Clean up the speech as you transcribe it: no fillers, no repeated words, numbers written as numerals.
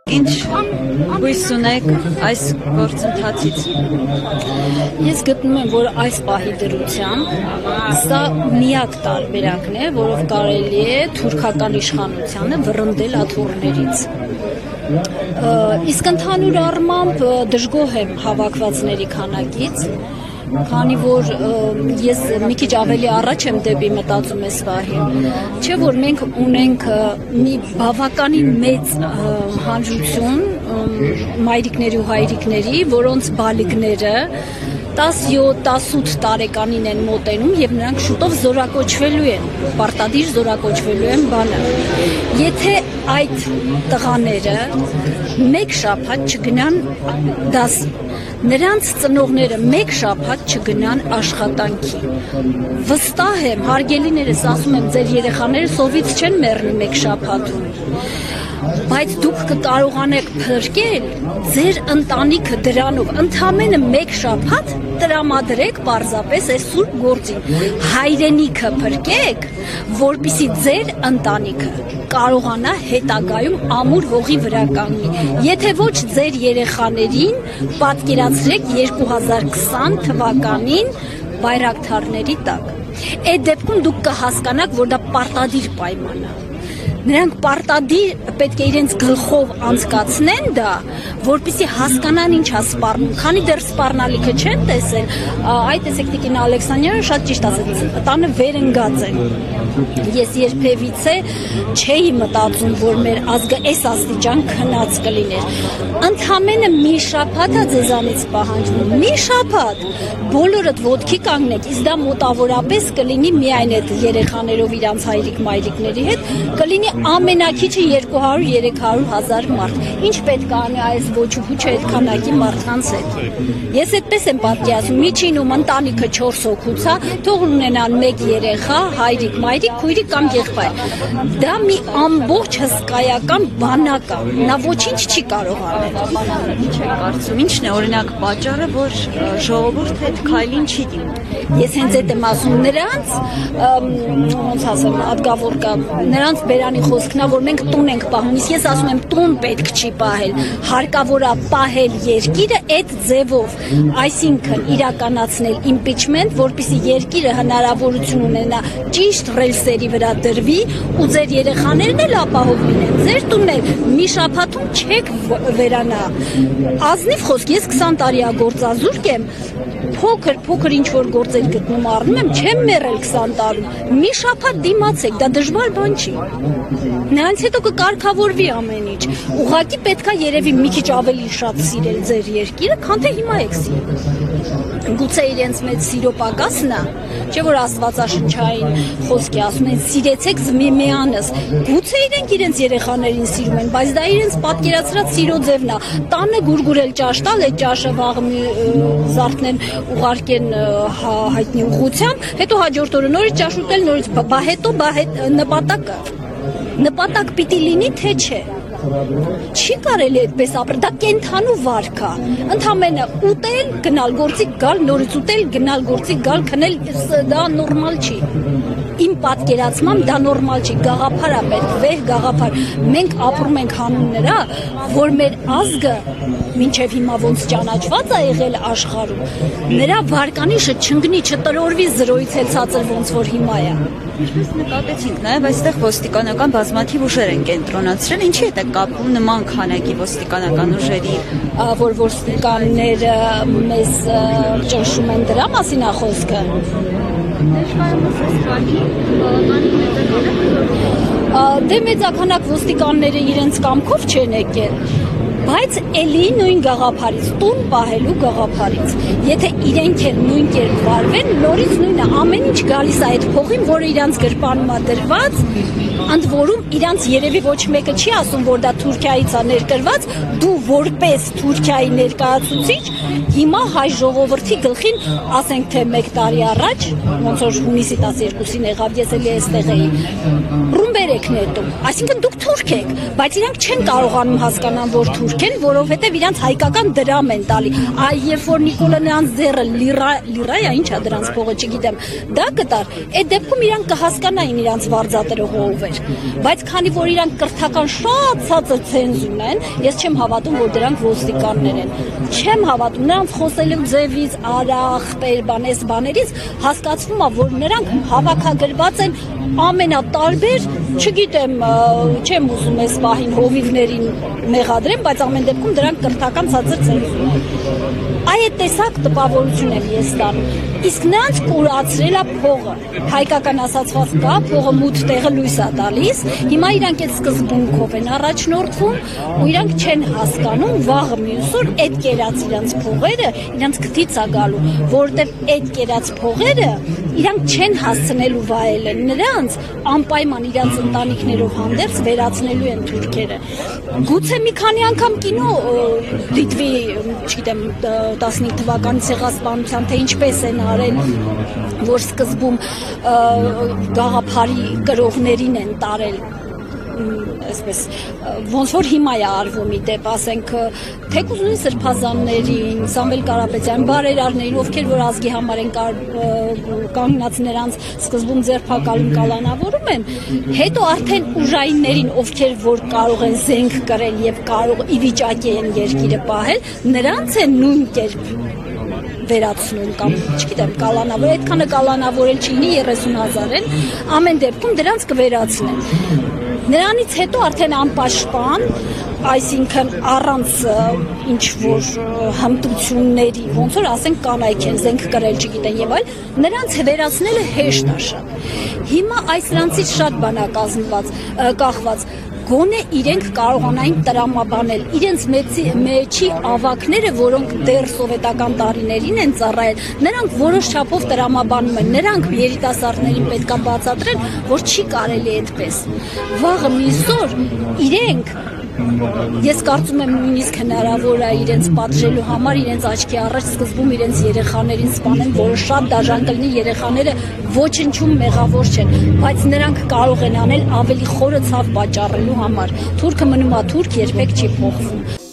Ինչ հույս ունեք այս գործընթացից։ Ես գտնում եմ, որ այս պահի դրությամբ սա միակ տարբերակն է, որով կարելի է թուրքական իշխանությանը վռնդել աթոռներից։ Իսկ ընդհանուր առմամբ դժգոհ եմ հավաքվածների քանակից, քանի որ ես մի քիչ ավելի առաջ եմ դեպի մտածում ես վահին, չէ որ մենք ունենք մի բավականին մեծ հանրություն մայրիկների ու հայրիկների, որոնց բալիկները 17-18 տարեկանին են մոտենում եւ նրանք շուտով զորակոչվելու են, պարտադիր զորակոչվելու են բանը։ Եթե այդ տղաները մեկ շաբաթ չգնան դասի, նրանց ծնողները մեկ շաբաթ չգնան աշխատանքի, վստահ եմ, հարգելիներս ասում եմ, ձեր երեխաները սովից չեն մեռնի մեկ շաբաթում, բայց դուք կկարողանեք փրկել ձեր ընտանիքը դրանով, ընդամենը մեկ շաբաթ տրամադրեք պարզապես այս սուրբ գործին, հայրենիքը փրկեք, որպեսզի ձեր ընտանիքը կարողանա հետագայում ամուր հողի վրա կանգնի, եթե ոչ ձեր երեխաներին պատկերացրեք 2020 թվականին բայրակթարների տակ, այդ դեպքում դուք կհասկանաք, որ դա պարտադիր պայման է։ Նրանք պարտադիր պետք է իրենց գլխով անցկացնեն դա, որպեսզի հասկանան ինչ է սպառնում, քանի դեռ սպառնալիքը չեն տեսել, այդ տեսեք Տիկին Ալեքսանդրյանը շատ ճիշտ ասաց, տանը վերընկած են։ Ես երբևիցե չէի մտածում, որ մեր ազգը այս աստիճան քնած կլիներ։ Ընդամենը մի շաբաթ է ձեզանից պահանջվում, մի շաբաթ, բոլորդ ոտքի կանգնեք, իսկ դա մոտավորապես կլինի միայն այդ երեխաներով իրանց հայրիկ-մայրիկների հետ, կլինի ամենակիչը 200-300 հազար մարդ։ Ինչ պետք է անի այս ոչուփուչը այդ քանակի մարդկանց հետ։ Ես այդպես եմ պատկերացնում, միջինում ընտանիքը 4 հոգուց է, թող ունենան 1 երեխա, հայրիկ-մայրիկ, քույրիկ կամ եղբայր։ Դա մի ամբողջ հսկայական բանակ է։ Նա ոչինչ չի կարող անել։ Ինչ է կարծում, ինչն է օրինակ պատճառը, որ ժողովուրդը այդ քայլին չի դիմում։ Ես հենց այդ եմ ասում նրանց, ոնց ասեմ, ադգավորկա, նրանց բերանի խոսքն է, որ մենք տուն ենք պահում, իսկ ես ասում եմ տուն պետք չի պահել, հարկավոր է պահել երկիրը այդ ձևով, այսինքն իրականացնել impeachment, որպեսզի երկիրը հնարավորություն ունենա ճիշտ ռելսերի վրա դրվի ու ձեր երեխաներն էլ ապահով լինեն, ձեր տունն էլ մի շաբաթում չեք վերանա։ Ազնիվ խոսք, ես 20 տարի գործազուրկ եմ, փոքր ինչ որ գործեր գտնում առնում եմ, չեմ մեռել 20 տարում։ Մի շաբաթ դիմացեք, դա դժվար բան չի։ Նրանց հետո կկարգավորվի ամեն ինչ։ Ուղղակի պետքա երևի մի քիչ ավելի շատ սիրել ձեր երկիրը, քան թե հիմա եք սիրում։ Գուցե իրենց մեծ սիրո պակասն է, չէ՞ որ աստվածաշնչային խոսքի ասում են սիրեցեք զմիմյանս։ Գուցե իրենց երեխաներին սիրում են, բայց դա իրենց պատկերացրած սիրո ձևն է։ Տանը գուրգուրել ճաշ տալ, այդ ճաշը վաղը զարթնեն ուղարկեն հայտնի ուղղությամբ, հետո հաջորդ օրը նորից ճաշ ուտել, նորից բա հետո նպատակ պիտի լինի, թե չէ։ Չի կարելի այդպես ապրել, դա կենթանու վարք է։ Ընդամենը ուտել, գնալ գործի գալ, նորից ուտել, գնալ գործի գալ, քնել, դա նորմալ չի։ Իմ պատկերացմամբ դա նորմալ չի, գաղափար է պետք, վեհ գաղափար։ Մենք ապրում ենք հանուն նրա, որ մեր ազգը մինչև հիմա ոնց ճանաչված է եղել աշխարհում, նրա վարկանիշը չընկնի, չտրորվի զրոյից էլ ցածր ոնց որ հիմա է։ Ինչպես նկատեցինք, նաև այստեղ ոստիկանական բազմաթիվ ուժեր են կենտրոնացրել, ինչի հետ է կապվում նման քանակի ոստիկանական ուժերի, որ ոստիկանները մեզ ճնշում են դրա մասին է խոսքը։ Դե մեծականակ ոստիկանները իրենց կամքով չեն եկել, բայց էլի նույն գաղափարից, տուն պահելու գաղափարից, եթե իրենք էլ նույն կերպ վարվեն, նորից նույնը, ամեն ինչ գալիս է այդ փողին, որը իրանց գրպանում է դրված, ընդ որում իրանց երևի ոչ մեկը չի ասում, որ դա Թուրքիայից է ներկրված, դու որպես Թուրքիայի ներկայացուցիչ, հիմա հայ ժողովրդի գլխին, ասենք թե 1 տարի առաջ, ոնց որ հունիսի 12-ին եղավ, ես էլի այստեղ էի, ռումբեր եք նետում, այսինքն դուք թուրք եք, բայց իրանք չեն կարողանում հասկանան, որ թուրք թուրքեն, որովհետև իրանց հայկական դրամ են տալի։ Այ երբ որ Նիկոլը նրանց ձեռը լիրայա, ինչ է դրանց փողը, չգիտեմ, դա կտար, այդ դեպքում իրանք կհասկանային իրանց վարձատրողը ով էր։ Բայց քանի որ իրանք կրթական շատ ցածր ցենզ ունեն, ես չեմ հավատում, որ դրանք ոստիկաններ են։ Չեմ հավատում, նրանց խոսելու ձևից, արախտեր, բանես բաներից հասկացվում է, որ նրանք հավաքագրված են ամենատարբեր, չգիտեմ, չեմ ուզում այս պահին հովիվներին մեղադրեմ, բայց ամեն դեպքում դրանք կրթական ցածր ցենզ ունեն։ Այդ տեսակ տպավորություն եմ ես տանում։ Իսկ նրանց կուրացրել է փողը։ Հայկական ասացված կա, փողը մութ տեղը լույս է տալիս։ Հիմա իրանք այդ սկզբունքով են առաջնորդվում ու իրանք չեն հասկանում վաղը մյուս օր այդ կերած իրանց փողերը իրանց քթից է գալու, որովհետև այդ կերած փողերը իրանք չեն հասցնելու վայելել նրանց անպայման իրանց ընտանիքներով հանդերձ վերացնելու են թուրքերը։ Գուցե մի քանի անգամ կինո դիտվի, չգիտեմ, 15 թվականի ցեղասպանության, թե ինչպես են արել, որ սկզբում գաղափարի կրողներին են տարել, այսպես ոնց որ հիմա է արվում ի դեպ, ասենք թեկուզ սրբազաններին, Սամվել Կարապետյան, բարերարներին, ովքեր որ ազգի համար են կանգնած նրանց սկզբում ձերբակալում կալանավորում են, հետո արդեն ուժայիններին, ովքեր որ կարող են զենք կրել եւ կարող ի վիճակի են երկիրը պահել, նրանց են նույն կերպ վերացնում կամ չգիտեմ կալանավոր, այդքանը կալանավորել չլինի 30,000 են, ամեն դեպքում դրանց կվերացնեն։ Նրանից հետո արդեն անպաշտպան, այսինքն առանց ինչ որ հմտությունների, ոնց որ ասենք կանայք են, զենք կրել չգիտեն եւ այլ, նրանց վերացնելը հեշտ է շատ։ Հիմա այս նրանցից շատ բան է կախված։ Գոնե իրենք կարողանային տրամաբանել իրենց մեջի ավակները, որոնք դեռ սովետական տարիներին են ծառայել, նրանք որոշ չափով տրամաբանում են, նրանք երիտասարդներին պետք է բացատրեն, որ չի կարելի այդպես։ Վաղը մյուս օր իրենք, ես կարծում եմ նույնիսկ հնարավոր է իրենց պատժելու համար իրենց աչքի առաջ սկզբում իրենց երեխաներին սպանեն, որը շատ դաժան կլինի, երեխաները ոչնչում մեղավոր չեն, բայց նրանք կարող են անել ավելի խորը ցավ պատճառելու համար։ Թուրքը մնում է թուրք, երբեք չի փոխվում։